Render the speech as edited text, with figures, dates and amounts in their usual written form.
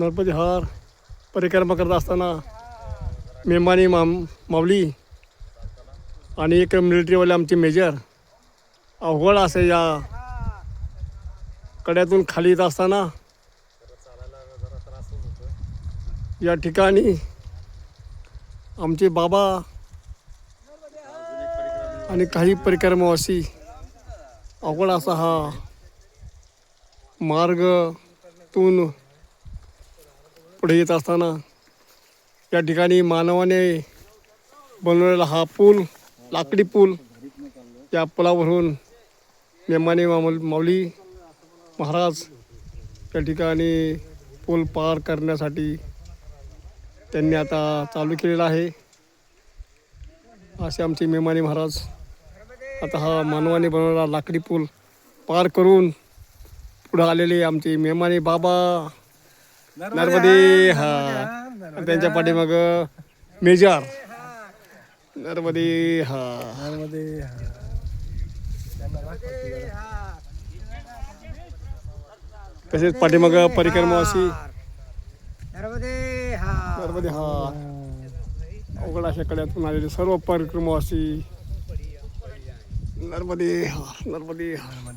नरपती हार परिक्रमा करत असताना मेमानी माऊली आणि एक मिलिटरीवाले आमचे मेजर अवघड असे या कड्यातून खाली येत असताना या ठिकाणी आमचे बाबा आणि काही परिक्रमावासी अवघड असा हा मार्गातून पुढे येत असताना या ठिकाणी मानवाने बनवलेला हा पूल लाकडी पूल या पुलावरून मेमानी माऊली महाराज त्या ठिकाणी पूल पार करण्यासाठी त्यांनी आता चालू केलेला आहे. असे आमचे मेमानी महाराज आता हा मानवाने बनवलेला लाकडी पूल पार करून पुढे आलेले आमचे मेमानी बाबा नर्मदे हा त्यांच्या पाठीमाग मेजर नर्मदे हा तसेच पाठीमाग परिक्रमावासी नर्मदे हा अवघड अशा कड्यातून आलेले सर्व परिक्रमावासी नर्मदे हा